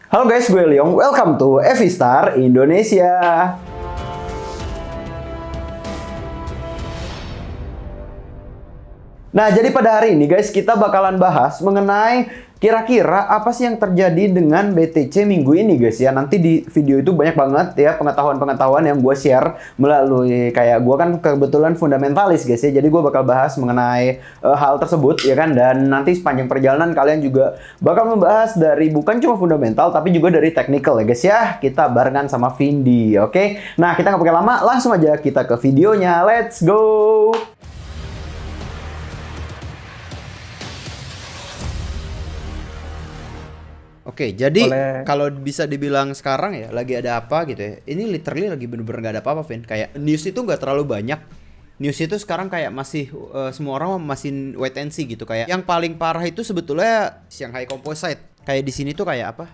Halo guys, gue Leong. Welcome to Evistar Indonesia. Nah, jadi pada hari ini guys, kita bakalan bahas mengenai kira-kira apa sih yang terjadi dengan BTC minggu ini guys ya. Nanti di video itu banyak banget ya pengetahuan-pengetahuan yang gue share melalui kayak gue kan kebetulan fundamentalis guys ya. Jadi gue bakal bahas mengenai hal tersebut ya kan. Dan nanti sepanjang perjalanan kalian juga bakal membahas dari bukan cuma fundamental tapi juga dari technical ya guys ya. Kita barengan sama Vindi, oke? Nah, kita nggak pakai lama, langsung aja kita ke videonya. Let's go! Oke, jadi kalau bisa dibilang sekarang ya lagi ada apa gitu ya. Ini literally lagi bener-bener gak ada apa-apa, Vin. Kayak news itu nggak terlalu banyak. News itu sekarang kayak masih semua orang masih wait and see gitu. Kayak yang paling parah itu sebetulnya Shanghai Composite. Kayak di sini tuh kayak apa?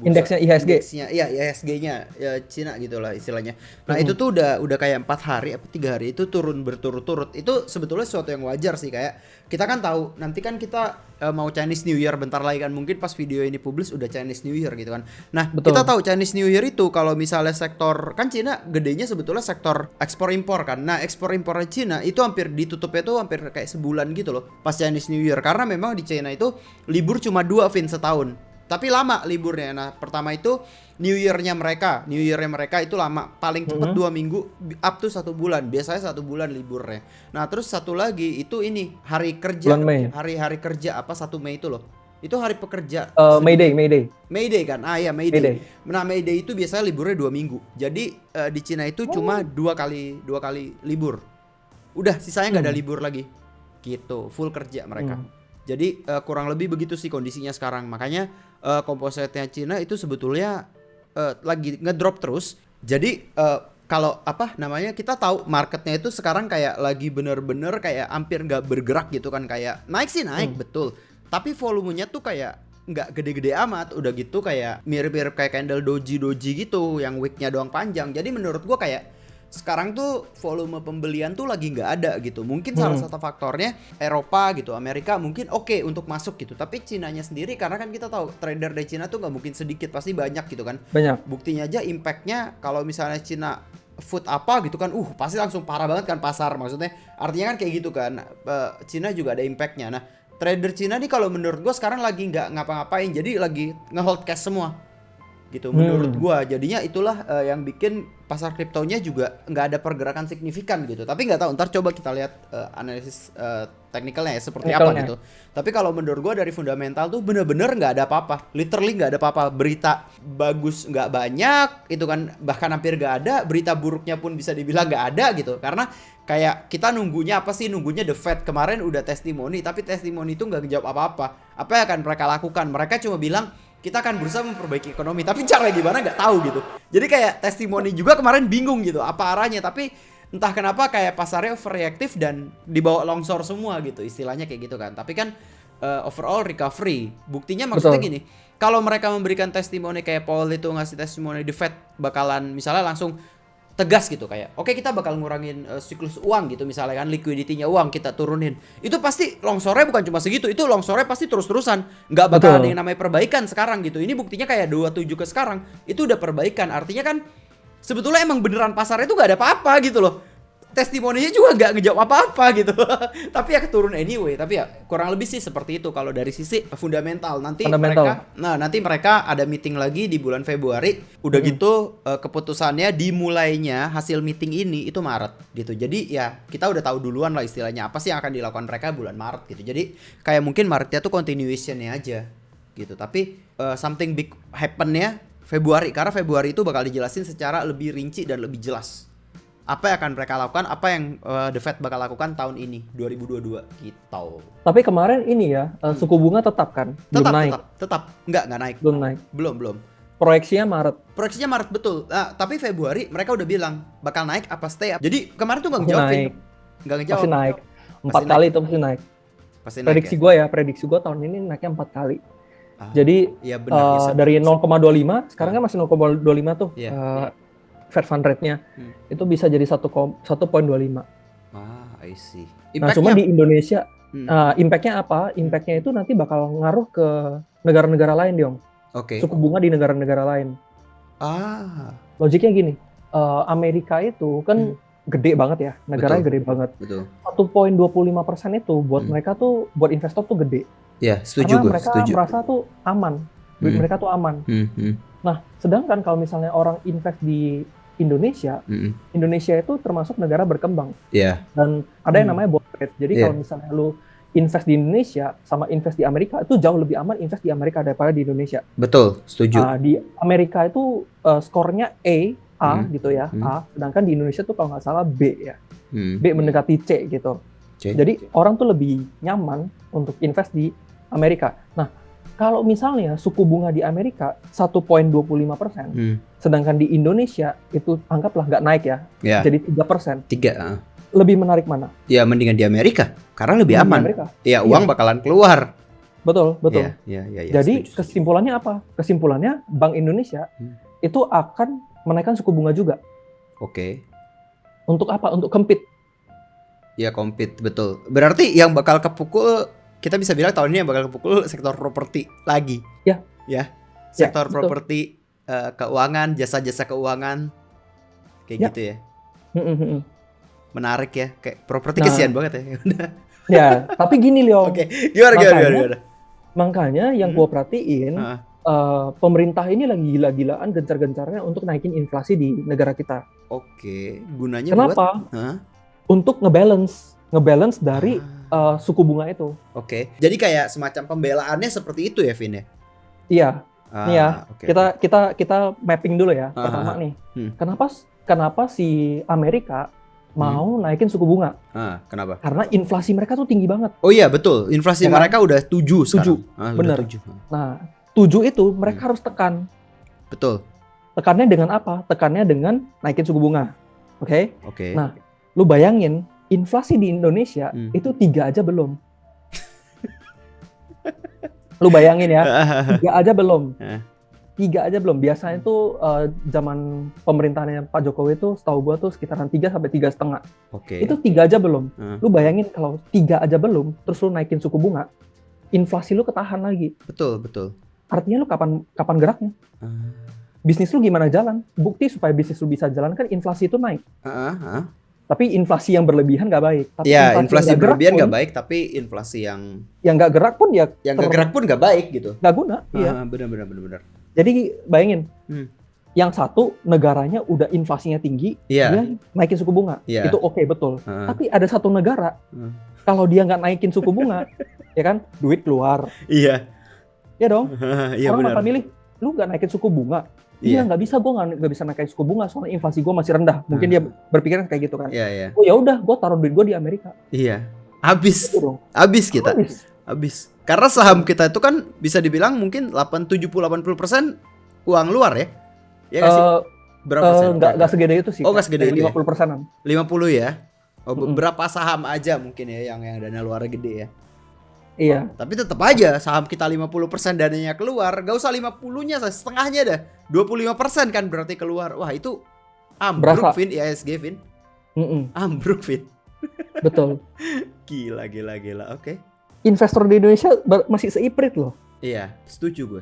Indeksnya IHSG. Iya, IHSG-nya ya Cina gitulah istilahnya. Nah, itu tuh udah kayak 4 hari apa 3 hari itu turun berturut-turut. Itu sebetulnya sesuatu yang wajar sih, kayak kita kan tahu nanti kan kita mau Chinese New Year bentar lagi kan, mungkin pas video ini publish udah Chinese New Year gitu kan. Nah, Betul. kita tahu Chinese New Year itu kalau misalnya sektor kan Cina gedenya sebetulnya sektor ekspor impor kan. Nah, ekspor impor Cina itu hampir ditutupnya tuh hampir kayak sebulan gitu loh pas Chinese New Year, karena memang di China itu libur cuma 2 Vin setahun. Tapi lama liburnya. Nah, pertama itu New Year-nya mereka itu lama, paling cepat 2 minggu up to 1 bulan. Biasanya 1 bulan liburnya. Nah, terus satu lagi itu ini hari kerja, hari-hari kerja apa 1 Mei itu loh. Itu hari pekerja. May Day kan? Ah ya, May Day. Nah, May Day itu biasanya liburnya 2 minggu. Jadi di Cina itu cuma 2 kali libur. Udah, sisanya nggak ada libur lagi. Gitu, full kerja mereka. Jadi kurang lebih begitu sih kondisinya sekarang. Makanya kompositnya Cina itu sebetulnya lagi ngedrop terus. Jadi kalau apa namanya, kita tahu marketnya itu sekarang kayak lagi bener-bener kayak hampir nggak bergerak gitu kan. Kayak naik sih naik betul, tapi volumenya tuh kayak nggak gede-gede amat. Udah gitu kayak mirip-mirip kayak candle doji gitu yang wicknya doang panjang. Jadi menurut gua kayak sekarang tuh volume pembelian tuh lagi nggak ada gitu. Mungkin salah satu faktornya Eropa gitu, Amerika mungkin oke untuk masuk gitu. Tapi Cinanya sendiri, karena kan kita tahu trader dari Cina tuh nggak mungkin sedikit, pasti banyak gitu kan. Banyak. Buktinya aja impactnya kalau misalnya Cina food apa gitu kan, pasti langsung parah banget kan pasar. Maksudnya artinya kan kayak gitu kan. Cina juga ada impactnya. Nah, trader Cina nih kalau menurut gue sekarang lagi nggak ngapa-ngapain, jadi lagi ngehold cash semua gitu menurut gua. Jadinya itulah yang bikin pasar kriptonya juga nggak ada pergerakan signifikan gitu. Tapi nggak tahu, ntar coba kita lihat analisis teknikalnya ya seperti apa gitu. Tapi kalau menurut gua dari fundamental tuh bener-bener nggak ada apa-apa, literally nggak ada apa-apa. Berita bagus nggak banyak itu kan, bahkan hampir nggak ada. Berita buruknya pun bisa dibilang nggak ada gitu, karena kayak kita nunggunya apa sih? Nunggunya The Fed kemarin udah testimoni, tapi testimoni itu nggak ngejawab apa-apa. Apa yang akan mereka lakukan? Mereka cuma bilang kita akan berusaha memperbaiki ekonomi, tapi cara gimana nggak tahu gitu. Jadi kayak testimoni juga kemarin bingung gitu apa arahnya, tapi entah kenapa kayak pasarnya overreaktif dan dibawa longsor semua gitu, istilahnya kayak gitu kan. Tapi kan overall recovery. Buktinya maksudnya gini, kalau mereka memberikan testimoni kayak Paul itu ngasih testimoni, The Fed bakalan misalnya langsung tegas gitu kayak oke, kita bakal ngurangin siklus uang gitu misalnya kan, liquidity-nya uang kita turunin. Itu pasti longsornya bukan cuma segitu, itu longsornya pasti terus-terusan, nggak bakal ada yang namanya perbaikan sekarang gitu. Ini buktinya kayak 27 ke sekarang itu udah perbaikan. Artinya kan sebetulnya emang beneran pasarnya itu nggak ada apa-apa gitu loh. Testimoninya juga nggak ngejawab apa-apa gitu. Tapi ya keturun anyway. Tapi ya kurang lebih sih seperti itu kalau dari sisi fundamental. Nanti mereka ada meeting lagi di bulan Februari. Udah gitu keputusannya dimulainya hasil meeting ini itu Maret gitu. Jadi ya kita udah tahu duluan lah istilahnya apa sih yang akan dilakukan mereka bulan Maret gitu. Jadi kayak mungkin Maretnya tuh continuation-nya aja gitu. Tapi something big happen-nya Februari, karena Februari itu bakal dijelasin secara lebih rinci dan lebih jelas apa yang akan mereka lakukan, apa yang The Fed bakal lakukan tahun ini 2022 gitu. Tapi kemarin ini ya suku bunga tetap kan? Belum naik. Tetap nggak naik. Belum. Proyeksinya Maret betul. Nah, tapi Februari mereka udah bilang bakal naik apa stay up. Jadi kemarin tuh nggak ngejawab. Pasti naik. 4 kali itu pasti naik. Prediksi gue tahun ini naiknya 4 kali. Jadi ya benar, dari 0,25 sekarang kan masih 0,25 tuh. Fed fund rate-nya itu bisa jadi 1,25. I see. Nah, cuma di Indonesia impact-nya apa? Impact-nya itu nanti bakal ngaruh ke negara-negara lain, Diong. suku bunga di negara-negara lain. Logiknya gini, Amerika itu kan gede banget ya, negaranya gede banget. Betul. 1,25% itu buat mereka tuh, buat investor tuh gede. Ya, setuju gue. Karena mereka merasa tuh aman, duit mereka tuh aman. Nah, sedangkan kalau misalnya orang invest di Indonesia, Indonesia itu termasuk negara berkembang. Dan ada yang namanya bond rate. Jadi kalau misalnya lu invest di Indonesia sama invest di Amerika, itu jauh lebih aman invest di Amerika daripada di Indonesia. Betul, setuju. Di Amerika itu skornya A gitu ya, A. Sedangkan di Indonesia tuh kalau nggak salah B ya. B mendekati C gitu. Jadi orang tuh lebih nyaman untuk invest di Amerika. Nah, kalau misalnya suku bunga di Amerika 1,25%, sedangkan di Indonesia itu anggaplah nggak naik ya, jadi 3%. 3. Lebih menarik mana? Ya mendingan di Amerika, karena lebih aman. Ya uang bakalan keluar. Betul. Ya, jadi setuju. Kesimpulannya apa? Kesimpulannya Bank Indonesia itu akan menaikkan suku bunga juga. Untuk apa? Untuk compete. Ya compete, betul. Berarti yang bakal kepukul, kita bisa bilang tahun ini yang bakal kepukul sektor properti lagi. Ya. Sektor properti, keuangan, jasa-jasa keuangan, kayak gitu ya. Menarik ya, kayak properti kesian banget ya. Ya, tapi gini Leo. Gimana? Makanya yang gue perhatiin, pemerintah ini lagi gila-gilaan gencar-gencarnya untuk naikin inflasi di negara kita. Gunanya kenapa? Untuk ngebalance dari suku bunga itu. Jadi kayak semacam pembelaannya seperti itu ya, Vin ya? Iya. Kita mapping dulu ya. Pertama nih, kenapa si Amerika mau naikin suku bunga? Kenapa? Karena inflasi mereka tuh tinggi banget. Oh iya betul, inflasi mereka udah 7 sekarang. Bener. 7. Nah, 7 itu mereka harus tekan. Betul. Tekannya dengan apa? Tekannya dengan naikin suku bunga. Oke. Nah, lu bayangin inflasi di Indonesia itu 3 aja belum. Lu bayangin ya, 3 aja belum. 3 aja belum. Biasanya tuh zaman pemerintahannya Pak Jokowi itu setahu gua tuh sekitaran 3 sampai 3,5. Itu 3 aja belum. Lu bayangin kalau 3 aja belum, terus lu naikin suku bunga, inflasi lu ketahan lagi. Betul. Artinya lu kapan geraknya? Bisnis lu gimana jalan? Bukti supaya bisnis lu bisa jalan kan inflasi itu naik. Tapi inflasi yang berlebihan nggak baik. Tapi inflasi berlebihan nggak baik, tapi inflasi yang nggak gerak pun ya. Yang nggak gerak pun nggak baik gitu. Nggak guna. Iya. Benar. Jadi bayangin, yang satu negaranya udah inflasinya tinggi, dia naikin suku bunga, itu oke, betul. Tapi ada satu negara, kalau dia nggak naikin suku bunga, ya kan, duit keluar. Iya dong. Orang bakal milih, lu nggak naikin suku bunga. Iya, nggak bisa, gue nggak bisa naikin suku bunga soalnya inflasi gue masih rendah. Mungkin dia berpikiran kayak gitu kan. Oh ya udah, gue taruh duit gue di Amerika. Habis kita. Habis. Karena saham kita itu kan bisa dibilang mungkin 70-80% uang luar ya. Ya nggak sih? Berapa persen? Nggak segede itu sih. Nggak segede itu 50%-an. 50 ya? Berapa saham aja mungkin ya yang dana luarnya gede ya? Iya. Tapi tetap aja saham kita 50% dananya keluar, gak usah 50-nya, setengahnya dah. 25% kan berarti keluar. Wah, itu ambruk, Vin, IHSG, Vin. Ambruk, Vin. Betul. Gila. Oke. Investor di Indonesia masih seiprit loh. Iya, setuju gue.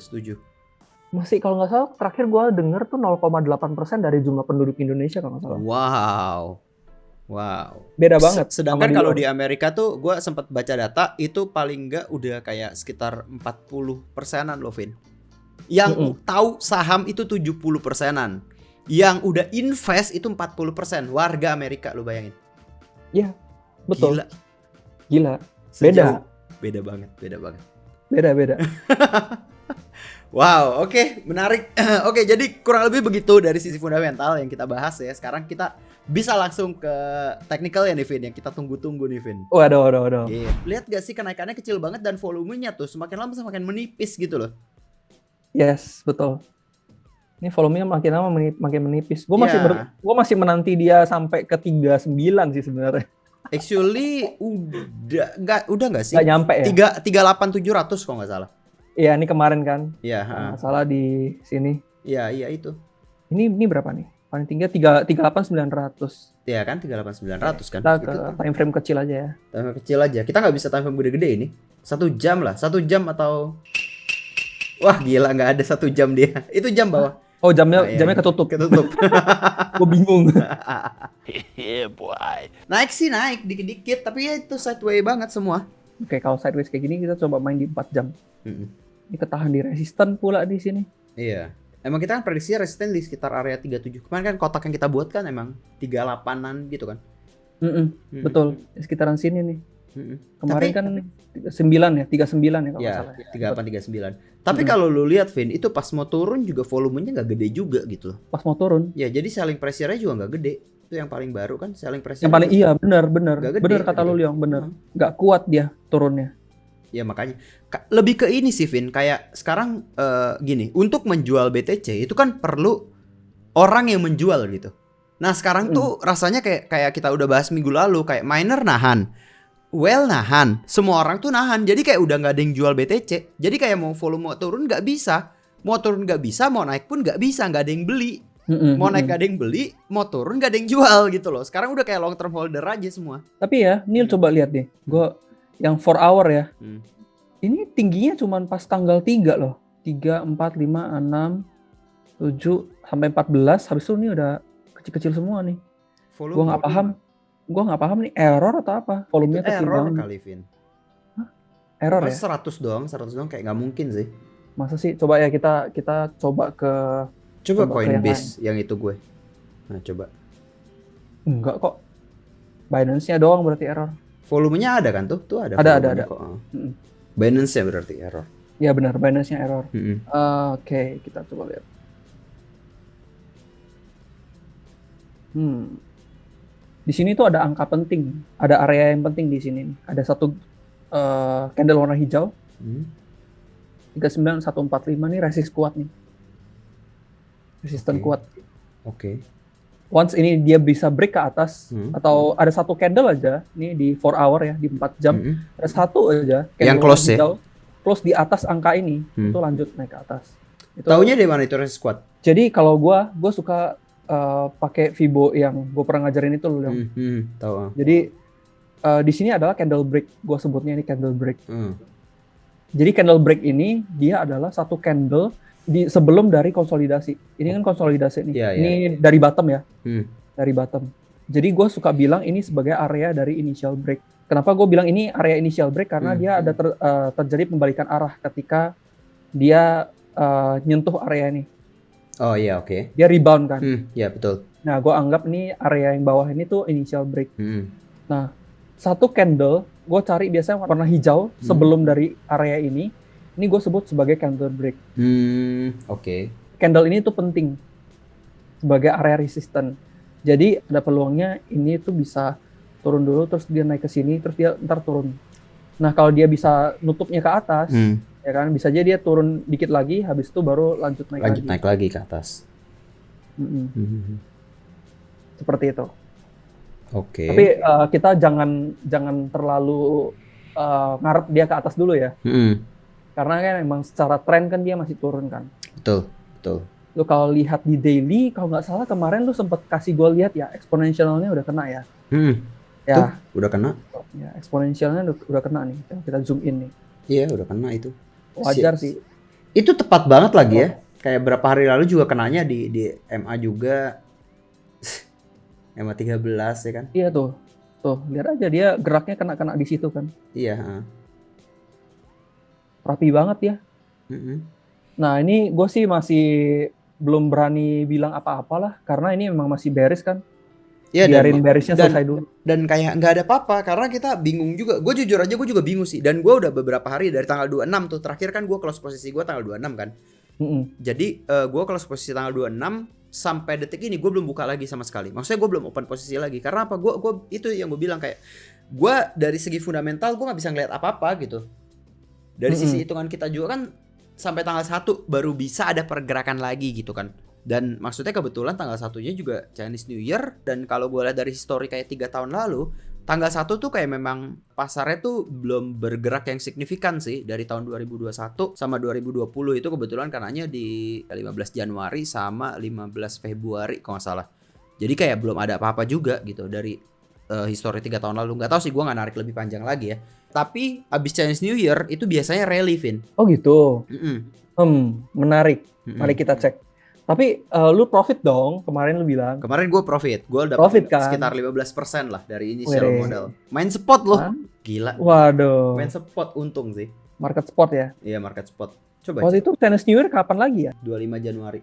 Masih kalau nggak salah terakhir gue denger tuh 0,8% dari jumlah penduduk Indonesia kalau nggak salah. Wow. Beda banget. Sedangkan kalau di Amerika tuh gue sempat baca data itu paling nggak udah kayak sekitar 40%-an loh, Vin. Yang tahu saham itu 70%-an. Yang udah invest itu 40%. Warga Amerika, lu bayangin. Iya, betul. Gila. Beda banget. Beda. Wow, oke, menarik. Oke, jadi kurang lebih begitu dari sisi fundamental yang kita bahas ya. Sekarang kita bisa langsung ke technical ya nih, Vin, yang kita tunggu-tunggu nih, Vin. Waduh. Lihat gak sih kenaikannya kecil banget dan volumenya tuh semakin lama semakin menipis gitu loh. Yes, betul. Ini volumenya makin lama makin menipis. Gue masih menanti dia sampai ke 39 sih sebenarnya. Actually udah nggak sih? Nggak nyampe ya? 38.700 kalau nggak salah. Iya, ini kemarin kan. Iya. Salah di sini. Iya itu. Ini berapa nih? Paling tinggi 38.900. Iya kan, 38.900 kan. Kita ke time frame kecil aja ya. Time frame kecil aja. Kita nggak bisa time frame gede-gede ini. 1 jam lah, 1 jam atau Wah gila, nggak ada 1 jam dia. Itu jam bawah. Oh jamnya ketutup. Gue bingung. Yeah, boy. Naik sih naik dikit-dikit, tapi ya itu sideway banget semua. Oke, kalau sideways kayak gini kita coba main di 4 jam. Ini ketahan di resisten pula di sini. Iya. Emang kita kan prediksi resisten di sekitar area 37. Kemarin kan kotak yang kita buat kan emang 38-an gitu kan. Betul, di sekitaran sini nih. Kemarin kan 9 ya, 39 ya kalau nggak salah. 38 39. Tapi kalau lu lihat Vin, itu pas mau turun juga volumenya nggak gede juga gitu loh. Pas mau turun. Ya, jadi selling pressure-nya juga nggak gede. Itu yang paling baru kan, selling pressure. Yang paling iya, benar. Benar kata lu Liong, benar. Nggak kuat dia turunnya. Ya makanya lebih ke ini sih Vin, kayak sekarang gini, untuk menjual BTC itu kan perlu orang yang menjual gitu. Nah, sekarang tuh rasanya kayak kita udah bahas minggu lalu, kayak miner nahan. Well nahan, semua orang tuh nahan, jadi kayak udah nggak ada yang jual BTC. Jadi kayak mau volume mau turun nggak bisa, mau turun nggak bisa, mau naik pun nggak bisa, nggak ada yang beli. Mau naik nggak ada yang beli, mau turun nggak ada yang jual gitu loh. Sekarang udah kayak long term holder aja semua. Tapi ya, Neil coba lihat deh, gue yang 4 hour ya, ini tingginya cuma pas tanggal 3 loh, 3, 4, 5, 6, 7 sampai 14, habis itu ini udah kecil-kecil semua nih. Gue nggak paham nih error atau apa, volumenya kecil error banget. Kali Vin. Hah? Error ya? 100 doang kayak nggak mungkin sih. Masa sih? Coba ya kita coba ke Coinbase yang itu gue. Nah coba. Enggak kok. Binance-nya doang berarti error. Volumenya ada kan tuh? Tuh ada. Ada. Kok. Binance-nya berarti error. Ya benar, Binance-nya error. Oke, kita coba lihat. Di sini tuh ada angka penting, ada area yang penting di sini. Ada satu candle warna hijau, 39145 nih resist kuat nih, resisten kuat. Oke. Once ini dia bisa break ke atas, atau ada satu candle aja, nih di 4 hour ya, di 4 jam, ada satu aja candle yang close hijau, close di atas angka ini, itu lanjut naik ke atas. Taunya dari mana itu resist kuat? Jadi kalau gue suka pakai Fibo yang gue pernah ngajarin itu loh. Tahu. Jadi di sini adalah candle break, gue sebutnya ini candle break. Jadi candle break ini dia adalah satu candle di sebelum dari konsolidasi. Ini kan konsolidasi nih. Ini dari bottom ya, dari bottom. Jadi gue suka bilang ini sebagai area dari initial break. Kenapa gue bilang ini area initial break? Karena dia ada terjadi pembalikan arah ketika dia nyentuh area ini. Oh iya, oke. Dia rebound kan? Iya betul. Nah, gue anggap nih area yang bawah ini tuh initial break. Nah, satu candle gue cari biasanya warna hijau sebelum dari area ini gue sebut sebagai candle break. Oke. Candle ini tuh penting sebagai area resisten. Jadi ada peluangnya ini tuh bisa turun dulu, terus dia naik ke sini, terus dia ntar turun. Nah, kalau dia bisa nutupnya ke atas, ya kan, bisa aja dia turun dikit lagi, habis itu baru lanjut naik lagi ke atas. Seperti itu. Oke. Tapi kita jangan terlalu ngarep dia ke atas dulu ya. Karena kan emang secara tren kan dia masih turun kan. Betul. Lu kalau lihat di daily, kalau nggak salah kemarin lu sempet kasih gue lihat ya, eksponensialnya udah kena ya. Ya. Tuh, udah kena. Ya, eksponensialnya udah kena nih. Kita zoom in nih. Iya, udah kena itu. Wajar sih. Itu tepat banget lagi ya. Kayak berapa hari lalu juga kenanya di MA juga. MA 13 ya kan? Iya tuh. Tuh, lihat aja dia geraknya kena di situ kan. Iya, rapi banget ya. Nah, ini gue sih masih belum berani bilang apa-apalah karena ini memang masih bearish kan. Ya, biarin bearishnya selesai dulu. Dan kayak nggak ada apa-apa karena kita bingung juga. Gue jujur aja gue juga bingung sih. Dan gue udah beberapa hari dari tanggal 26 tuh. Terakhir kan gue close posisi gue tanggal 26 kan. Jadi gue close posisi tanggal 26 sampai detik ini gue belum buka lagi sama sekali. Maksudnya gue belum open posisi lagi. Karena apa? Gue itu yang gue bilang kayak gue dari segi fundamental gue nggak bisa ngeliat apa-apa gitu. Dari sisi hitungan kita juga kan sampai tanggal 1 baru bisa ada pergerakan lagi gitu kan. Dan maksudnya kebetulan tanggal 1-nya juga Chinese New Year. Dan kalau gue lihat dari histori kayak 3 tahun lalu, tanggal 1 tuh kayak memang pasarnya tuh belum bergerak yang signifikan sih. Dari tahun 2021 sama 2020 itu kebetulan kanannya di 15 Januari sama 15 Februari kalau nggak salah. Jadi kayak belum ada apa-apa juga gitu. Dari history 3 tahun lalu. Nggak tahu sih, gue nggak narik lebih panjang lagi ya. Tapi abis Chinese New Year itu biasanya rally, Vin. Oh gitu. Menarik. Mari kita cek. Tapi lu profit dong, kemarin lu bilang. Kemarin gue profit. Gue dapat kan? Sekitar 15% lah dari initial modal. Main spot loh. Gila. Waduh. Main spot untung sih. Market spot ya? Iya, market spot. Coba. Waktu itu Chinese New Year kapan lagi ya? 25 Januari.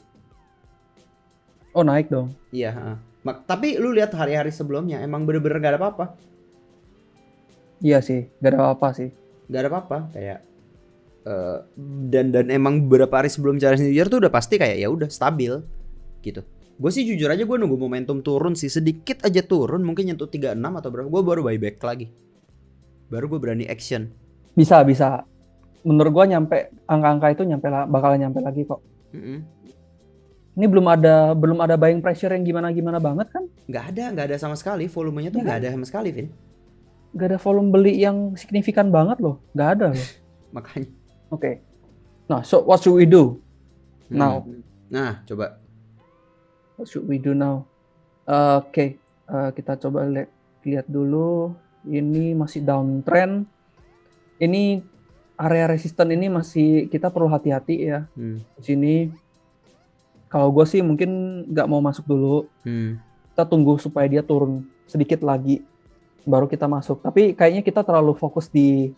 Oh, naik dong. Iya, tapi lu lihat hari-hari sebelumnya emang bener-bener gak ada apa-apa. Iya sih, gak ada apa-apa sih. Gak ada apa-apa, kayak dan emang beberapa hari sebelum Chinese New Year tuh udah pasti kayak ya udah stabil gitu. Gue sih jujur aja gue nunggu momentum turun sih, sedikit aja turun, mungkin nyentuh 36 atau berapa, gue baru buyback lagi. Baru gue berani action. Bisa. Menurut gue nyampe angka-angka itu bakalan nyampe lagi kok. Ini belum ada buying pressure yang gimana banget kan? Nggak ada sama sekali, volumenya tuh nggak ada sama sekali, Vin. Nggak ada volume beli yang signifikan banget loh, nggak ada loh. Makanya. Oke. Nah, so what should we do now? Nah, coba. What should we do now? Kita coba lihat dulu. Ini masih downtrend. Ini area resisten ini masih kita perlu hati-hati ya. Di sini. Kalau gue sih mungkin nggak mau masuk dulu. Kita tunggu supaya dia turun sedikit lagi, baru kita masuk. Tapi kayaknya kita terlalu fokus di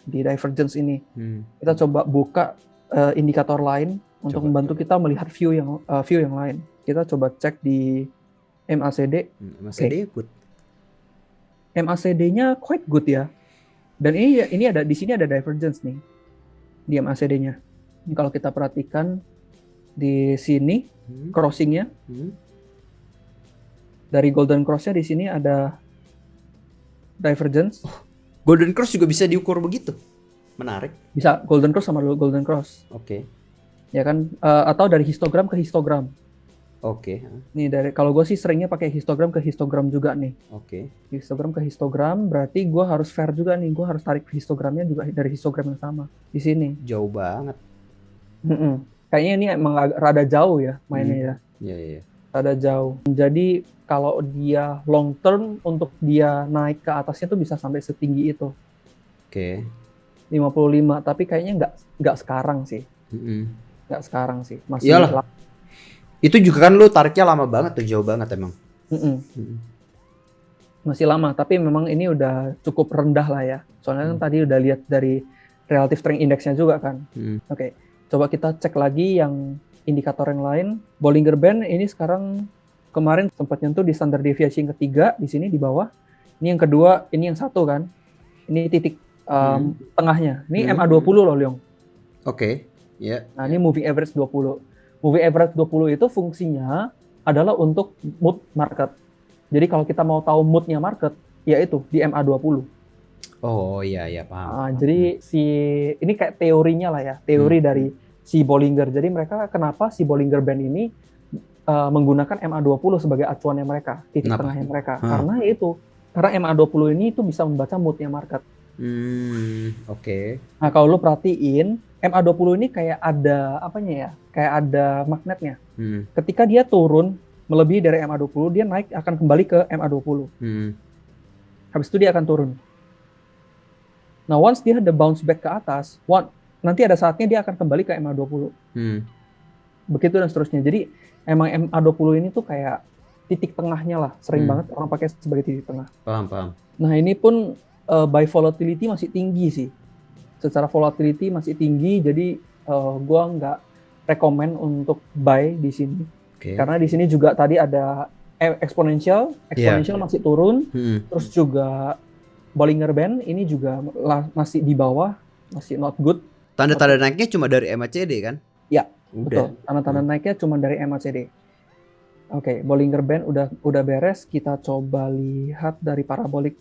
di divergence ini. Kita coba buka indikator lain untuk membantu kita melihat view yang lain. Kita coba cek di MACD. MACD good. MACD-nya quite good ya. Dan ini ada di sini ada divergence nih di MACD-nya. Ini kalau kita perhatikan di sini crossing-nya. Dari golden cross-nya di sini ada divergence. Golden cross juga bisa diukur begitu. Menarik. Bisa golden cross sama golden cross. Oke. Ya kan, atau dari histogram ke histogram. Oke. Nih kalau gue sih seringnya pakai histogram ke histogram juga nih. Oke. Histogram ke histogram berarti gue harus fair juga nih. Gue harus tarik histogramnya juga dari histogram yang sama di sini. Jauh banget. Kayaknya ini emang rada jauh ya mainnya ya. Iya. Rada jauh. Jadi kalau dia long term untuk dia naik ke atasnya tuh bisa sampai setinggi itu. Oke. 55, tapi kayaknya nggak sekarang sih. Nggak sekarang sih. Masih iyalah. Itu juga kan lu tariknya lama banget tuh, jauh banget emang. Masih lama, tapi memang ini udah cukup rendah lah ya. Soalnya kan tadi udah lihat dari relative strength index-nya juga kan. Oke. Coba kita cek lagi yang indikator yang lain. Bollinger Band ini sekarang kemarin sempat nyentuh di standard deviation yang ketiga di sini di bawah. Ini yang kedua, ini yang satu kan. Ini titik tengahnya. Ini MA20 loh, Leong. Oke. Ya. Nah, ini moving average 20. Moving average 20 itu fungsinya adalah untuk mood market. Jadi kalau kita mau tahu moodnya market, yaitu di MA20. Oh iya paham. Jadi ini kayak teorinya lah ya, teori dari si Bollinger. Jadi mereka kenapa si Bollinger Band ini menggunakan MA20 sebagai acuannya mereka, titik tengahnya mereka. Karena MA20 ini itu bisa membaca moodnya market. Oke. Nah kalau lu perhatiin, MA20 ini kayak ada apanya ya? Kayak ada magnetnya. Ketika dia turun melebihi dari MA20, dia naik akan kembali ke MA20. Habis itu dia akan turun. Nah, once dia ada bounce back ke atas, nanti ada saatnya dia akan kembali ke MA20. Begitu dan seterusnya. Jadi emang MA20 ini tuh kayak titik tengahnya lah. Sering banget orang pakai sebagai titik tengah. Paham. Nah, ini pun buy volatility masih tinggi sih. Secara volatility masih tinggi, jadi gua nggak rekomen untuk buy di sini. Karena di sini juga tadi ada exponential masih turun, terus juga Bollinger Band ini juga masih di bawah, masih not good. Tanda-tanda naiknya cuma dari MACD kan? Ya, betul. Tanda-tanda naiknya cuma dari MACD. Oke, Bollinger Band udah beres. Kita coba lihat dari parabolik.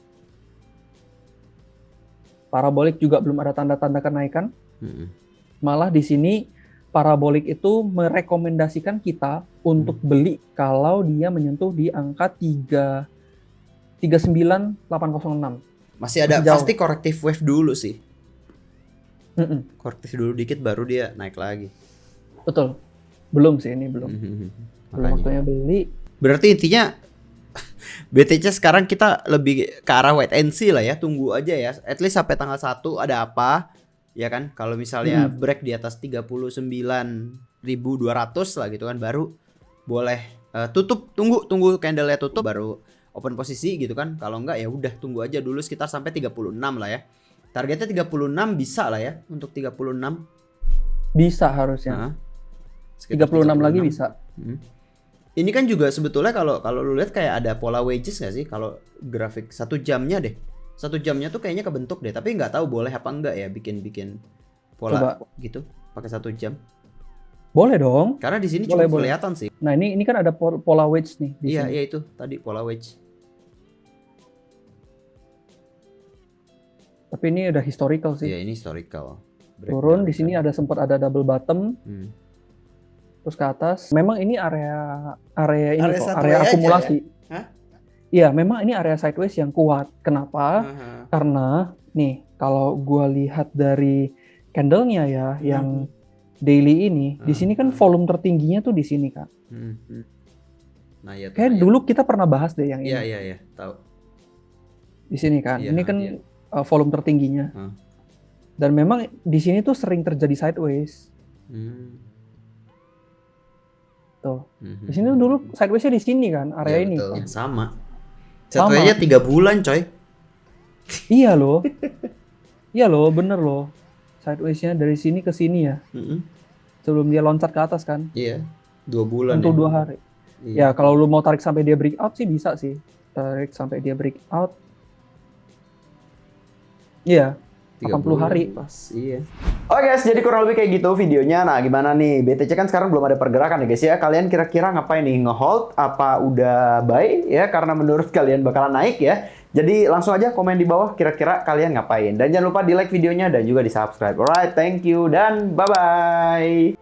Parabolik juga belum ada tanda-tanda kenaikan. Malah di sini parabolik itu merekomendasikan kita untuk beli kalau dia menyentuh di angka 39806. Masih ada pasti corrective wave dulu sih. Corrective dulu dikit baru dia naik lagi. Betul. Belum sih ini belum. Belum waktunya beli. Berarti intinya BTC sekarang kita lebih ke arah wait and see lah ya, tunggu aja ya. At least sampai tanggal 1 ada apa? Ya kan, kalau misalnya break di atas 39.200 lah gitu kan, baru boleh tutup, tunggu candle-nya tutup baru open posisi gitu kan. Kalau enggak ya udah tunggu aja dulu sekitar sampai 36 lah ya. Targetnya 36 bisa lah ya untuk 36. Bisa harusnya. 36 lagi bisa. Ini kan juga sebetulnya kalau lu lihat kayak ada pola wedges nggak sih kalau grafik 1 jamnya deh. 1 jamnya tuh kayaknya kebentuk deh, tapi nggak tahu boleh apa enggak ya bikin pola coba gitu pakai 1 jam. Boleh dong. Karena di sini cukup kelihatan sih. Nah, ini kan ada pola wedge nih di sini. Iya itu tadi pola wedge. Tapi ini udah historical sih. Iya, ini historical. Turun di sini sempat ada double bottom. Terus ke atas. Memang ini area akumulasi. Ya? Iya, memang ini area sideways yang kuat. Kenapa? Karena nih, kalau gua lihat dari candle-nya ya, yang daily ini, di sini kan volume tertingginya tuh di sini kan. Nah, ya. Kayak dulu kita pernah bahas deh yang ini. Iya, tahu. Di sini kan. Ini kan volume tertingginya. Dan memang di sini tuh sering terjadi sideways. Tuh. Di sini tuh dulu sideways-nya di sini kan, area ini. Betul. Sama. Satunya 3 bulan, coy. Iya loh. Iya loh, bener loh. Sideways-nya dari sini ke sini ya. Sebelum dia loncat ke atas kan. Iya. 2 bulan. Untuk 2 hari. Iya. Ya, kalau lu mau tarik sampai dia breakout sih bisa sih. Tarik sampai dia breakout. Iya. 80 hari. Pas, iya. Oke guys, jadi kurang lebih kayak gitu videonya. Nah, gimana nih? BTC kan sekarang belum ada pergerakan ya guys ya. Kalian kira-kira ngapain nih? Nge-hold? Apa udah buy? Ya, karena menurut kalian bakalan naik ya. Jadi langsung aja komen di bawah kira-kira kalian ngapain. Dan jangan lupa di like videonya dan juga di subscribe. Alright, thank you dan bye-bye.